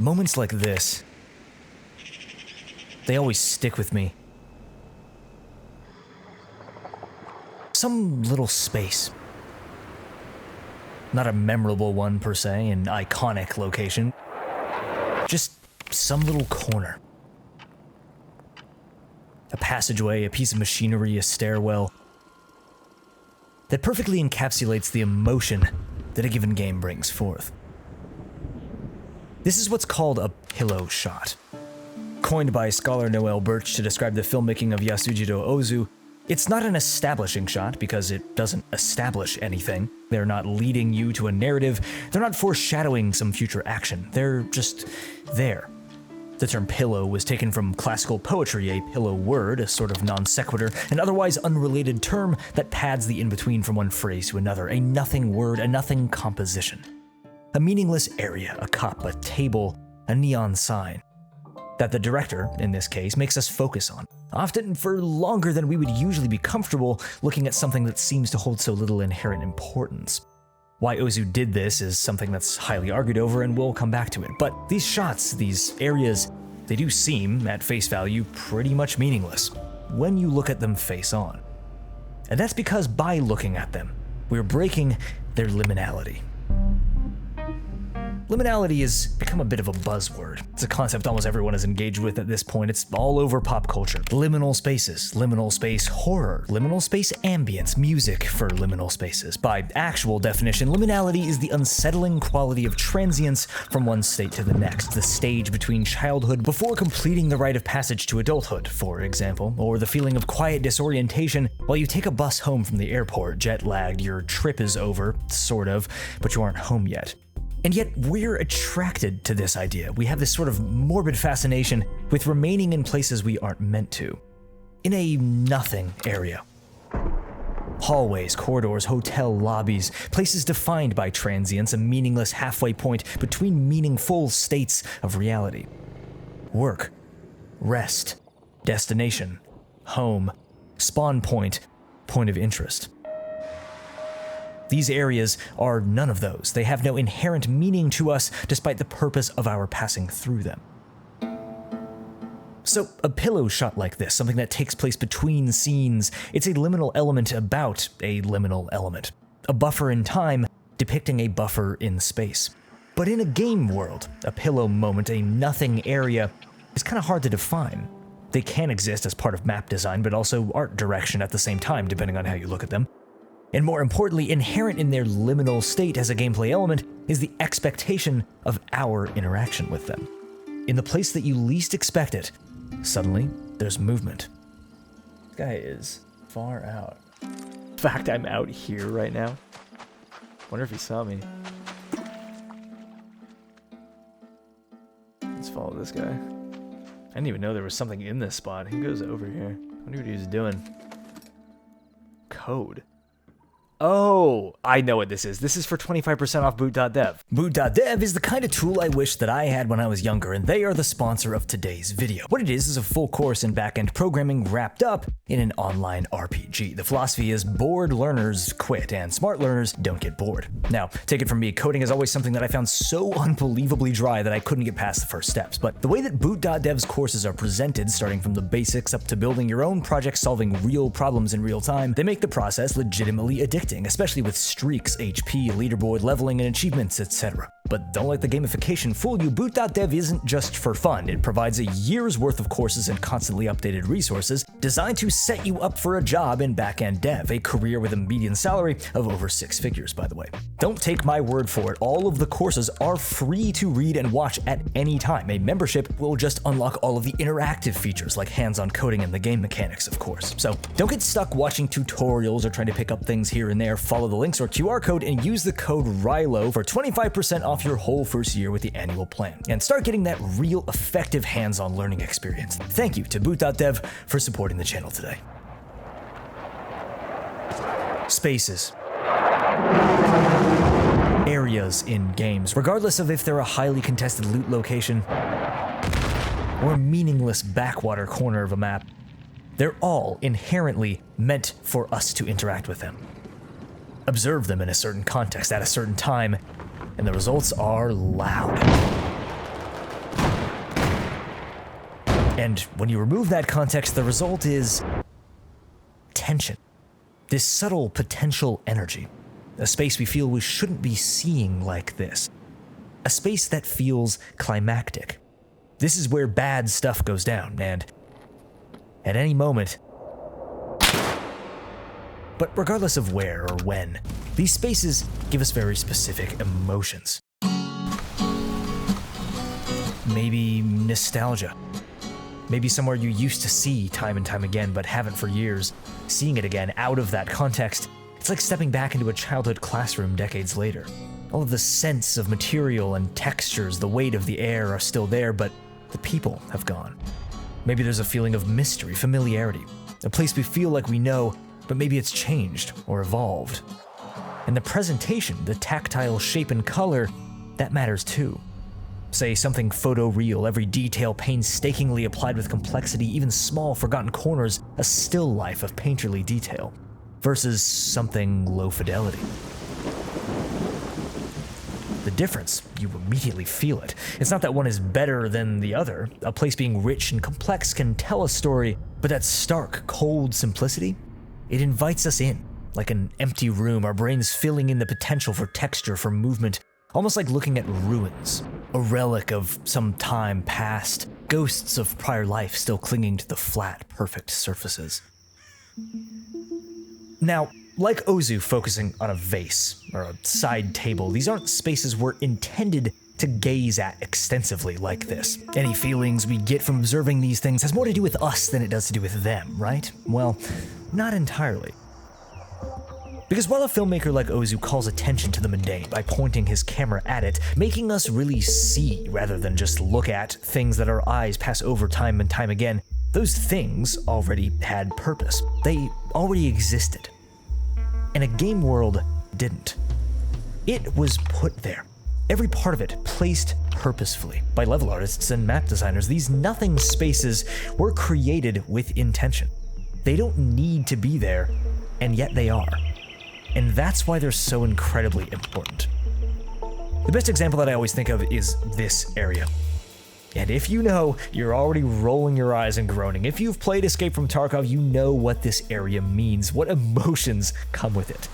Moments like this, they always stick with me. Some little space. Not a memorable one per se, an iconic location. Just some little corner. A passageway, a piece of machinery, a stairwell that perfectly encapsulates the emotion that a given game brings forth. This is what's called a pillow shot. Coined by scholar Noel Birch to describe the filmmaking of Yasujiro Ozu, it's not an establishing shot because it doesn't establish anything. They're not leading you to a narrative. They're not foreshadowing some future action. They're just there. The term pillow was taken from classical poetry, a pillow word, a sort of non sequitur, an otherwise unrelated term that pads the in-between from one phrase to another, a nothing word, a nothing composition. A meaningless area, a cup, a table, a neon sign that the director, in this case, makes us focus on, often for longer than we would usually be comfortable looking at something that seems to hold so little inherent importance. Why Ozu did this is something that's highly argued over, and we'll come back to it. But these shots, these areas, they do seem, at face value, pretty much meaningless when you look at them face on. And that's because by looking at them, we're breaking their liminality. Liminality has become a bit of a buzzword. It's a concept almost everyone is engaged with at this point. It's all over pop culture. Liminal spaces, liminal space horror, liminal space ambience, music for liminal spaces. By actual definition, liminality is the unsettling quality of transience from one state to the next, the stage between childhood before completing the rite of passage to adulthood, for example, or the feeling of quiet disorientation while you take a bus home from the airport, jet-lagged, your trip is over, sort of, but you aren't home yet. And yet we're attracted to this idea. We have this sort of morbid fascination with remaining in places we aren't meant to. In a nothing area. Hallways, corridors, hotel lobbies, places defined by transience, a meaningless halfway point between meaningful states of reality. Work, rest, destination, home, spawn point, point of interest. These areas are none of those. They have no inherent meaning to us despite the purpose of our passing through them. So a pillow shot like this, something that takes place between scenes, it's a liminal element about a liminal element. A buffer in time depicting a buffer in space. But in a game world, a pillow moment, a nothing area, is kind of hard to define. They can exist as part of map design, but also art direction at the same time, depending on how you look at them. And more importantly, inherent in their liminal state as a gameplay element is the expectation of our interaction with them. In the place that you least expect it, suddenly there's movement. This guy is far out. In fact, I'm out here right now. Wonder if he saw me. Let's follow this guy. I didn't even know there was something in this spot. He goes over here. I wonder what he was doing. Code. Oh, I know what this is. This is for 25% off boot.dev. Boot.dev is the kind of tool I wish that I had when I was younger, and they are the sponsor of today's video. What it is a full course in back-end programming wrapped up in an online RPG. The philosophy is bored learners quit, and smart learners don't get bored. Now, take it from me, coding is always something that I found so unbelievably dry that I couldn't get past the first steps. But the way that boot.dev's courses are presented, starting from the basics up to building your own project solving real problems in real time, they make the process legitimately addictive. Especially with streaks, HP, leaderboard leveling, and achievements, etc. But don't let the gamification fool you. Boot.dev isn't just for fun. It provides a year's worth of courses and constantly updated resources designed to set you up for a job in back-end dev, a career with a median salary of over 6 figures, by the way. Don't take my word for it. All of the courses are free to read and watch at any time. A membership will just unlock all of the interactive features like hands-on coding and the game mechanics, of course. So don't get stuck watching tutorials or trying to pick up things here and there. Follow the links or QR code and use the code Riloe for 25% off your whole first year with the annual plan. And start getting that real effective hands-on learning experience. Thank you to boot.dev for supporting the channel today. Spaces. Areas in games, regardless of if they're a highly contested loot location or a meaningless backwater corner of a map, they're all inherently meant for us to interact with them. Observe them in a certain context at a certain time, and the results are loud. And when you remove that context, the result is tension. This subtle potential energy. A space we feel we shouldn't be seeing like this. A space that feels climactic. This is where bad stuff goes down, and at any moment. But regardless of where or when, these spaces give us very specific emotions. Maybe nostalgia. Maybe somewhere you used to see time and time again, but haven't for years. Seeing it again out of that context, it's like stepping back into a childhood classroom decades later. All of the sense of material and textures, the weight of the air are still there, but the people have gone. Maybe there's a feeling of mystery, familiarity, a place we feel like we know, but maybe it's changed or evolved. And the presentation, the tactile shape and color, that matters too. Say something photoreal, every detail painstakingly applied with complexity, even small forgotten corners, a still life of painterly detail, versus something low fidelity. The difference, you immediately feel it. It's not that one is better than the other. A place being rich and complex can tell a story, but that stark, cold simplicity, it invites us in, like an empty room, our brains filling in the potential for texture, for movement, almost like looking at ruins, a relic of some time past, ghosts of prior life still clinging to the flat, perfect surfaces. Now, like Ozu focusing on a vase or a side table, these aren't spaces we're intended to gaze at extensively like this. Any feelings we get from observing these things has more to do with us than it does to do with them, right? Well, not entirely. Because while a filmmaker like Ozu calls attention to the mundane by pointing his camera at it, making us really see rather than just look at things that our eyes pass over time and time again, those things already had purpose. They already existed. And a game world didn't. It was put there. Every part of it placed purposefully by level artists and map designers. These nothing spaces were created with intention. They don't need to be there, and yet they are. And that's why they're so incredibly important. The best example that I always think of is this area. And if you know, you're already rolling your eyes and groaning. If you've played Escape from Tarkov, you know what this area means, what emotions come with it.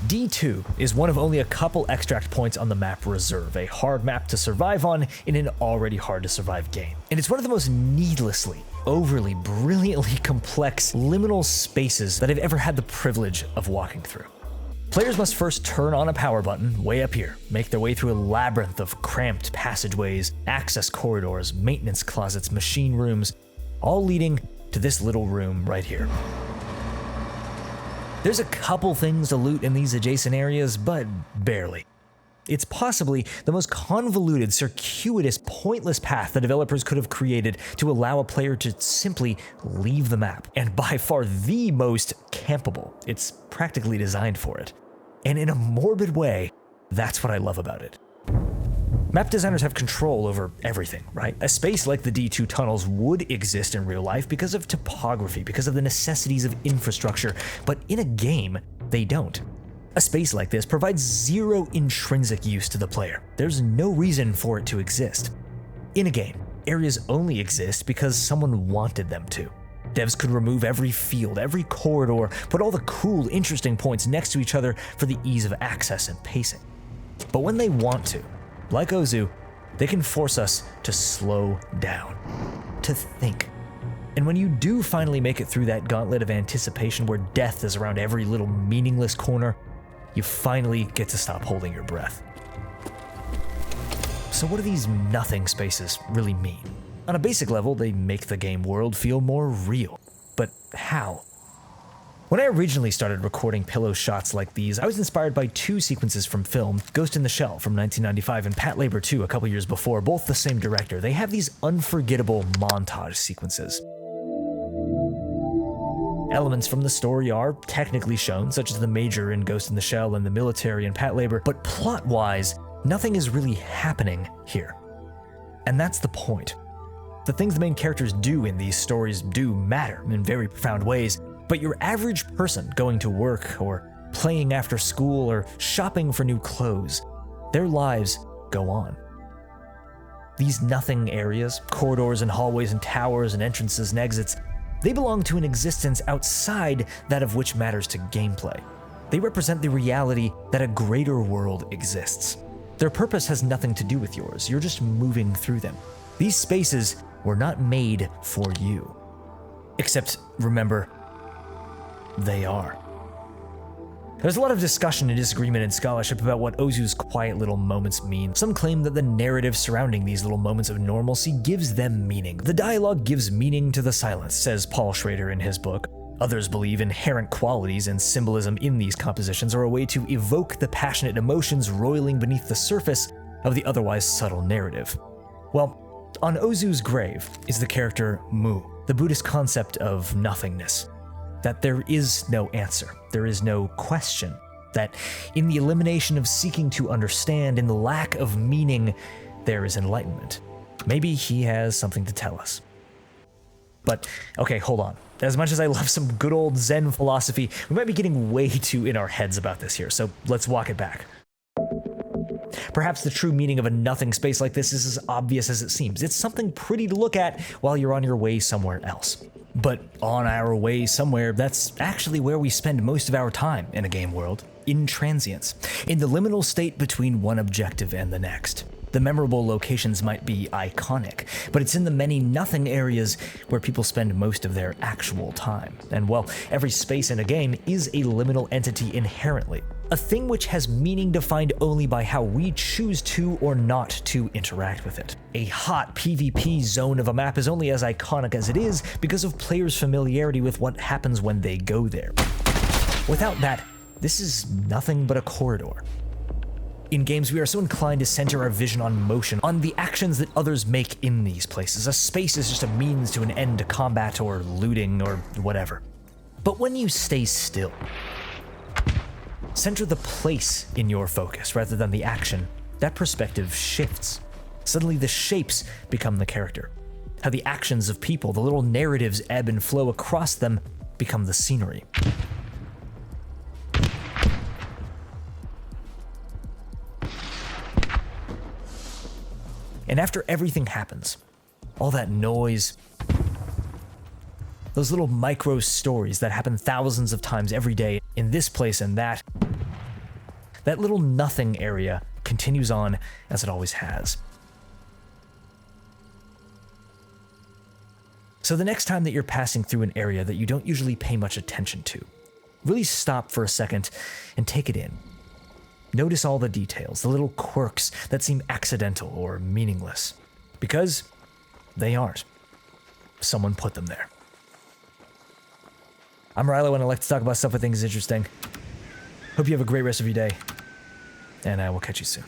D2 is one of only a couple extract points on the map Reserve, a hard map to survive on in an already hard to survive game. And it's one of the most needlessly, overly, brilliantly complex liminal spaces that I've ever had the privilege of walking through. Players must first turn on a power button way up here, make their way through a labyrinth of cramped passageways, access corridors, maintenance closets, machine rooms, all leading to this little room right here. There's a couple things to loot in these adjacent areas, but barely. It's possibly the most convoluted, circuitous, pointless path the developers could have created to allow a player to simply leave the map, and by far the most campable. It's practically designed for it. And in a morbid way, that's what I love about it. Map designers have control over everything, right? A space like the D2 tunnels would exist in real life because of topography, because of the necessities of infrastructure, but in a game, they don't. A space like this provides zero intrinsic use to the player. There's no reason for it to exist. In a game, areas only exist because someone wanted them to. Devs could remove every field, every corridor, put all the cool, interesting points next to each other for the ease of access and pacing. But when they want to, like Ozu, they can force us to slow down, to think. And when you do finally make it through that gauntlet of anticipation where death is around every little meaningless corner, you finally get to stop holding your breath. So what do these nothing spaces really mean? On a basic level, they make the game world feel more real. But how? When I originally started recording pillow shots like these, I was inspired by two sequences from film, Ghost in the Shell from 1995 and Patlabor 2 a couple years before, both the same director. They have these unforgettable montage sequences. Elements from the story are technically shown, such as the Major in Ghost in the Shell and the military in Patlabor, but plot-wise, nothing is really happening here. And that's the point. The things the main characters do in these stories do matter in very profound ways, but your average person going to work or playing after school or shopping for new clothes, their lives go on. These nothing areas, corridors and hallways and towers and entrances and exits, they belong to an existence outside that of which matters to gameplay. They represent the reality that a greater world exists. Their purpose has nothing to do with yours, you're just moving through them. These spaces were not made for you. Except, remember, they are. There's a lot of discussion and disagreement in scholarship about what Ozu's quiet little moments mean. Some claim that the narrative surrounding these little moments of normalcy gives them meaning. The dialogue gives meaning to the silence, says Paul Schrader in his book. Others believe inherent qualities and symbolism in these compositions are a way to evoke the passionate emotions roiling beneath the surface of the otherwise subtle narrative. Well, on Ozu's grave is the character Mu, the Buddhist concept of nothingness. That there is no answer, there is no question, that in the elimination of seeking to understand, in the lack of meaning, there is enlightenment. Maybe he has something to tell us. But, okay, hold on. As much as I love some good old Zen philosophy, we might be getting way too in our heads about this here, so let's walk it back. Perhaps the true meaning of a nothing space like this is as obvious as it seems. It's something pretty to look at while you're on your way somewhere else. But on our way somewhere, that's actually where we spend most of our time in a game world, in transience, in the liminal state between one objective and the next. The memorable locations might be iconic, but it's in the many nothing areas where people spend most of their actual time. And well, every space in a game is a liminal entity inherently, a thing which has meaning defined only by how we choose to or not to interact with it. A hot PvP zone of a map is only as iconic as it is because of players' familiarity with what happens when they go there. Without that, this is nothing but a corridor. In games, we are so inclined to center our vision on motion, on the actions that others make in these places. A space is just a means to an end to combat or looting or whatever. But when you stay still, center the place in your focus rather than the action, that perspective shifts. Suddenly the shapes become the character. How the actions of people, the little narratives ebb and flow across them, become the scenery. And after everything happens, all that noise, those little micro stories that happen thousands of times every day in this place and that little nothing area continues on as it always has. So the next time that you're passing through an area that you don't usually pay much attention to, really stop for a second and take it in. Notice all the details, the little quirks that seem accidental or meaningless. Because they aren't. Someone put them there. I'm Riloe, and I like to talk about stuff I think is interesting. Hope you have a great rest of your day, and I will catch you soon.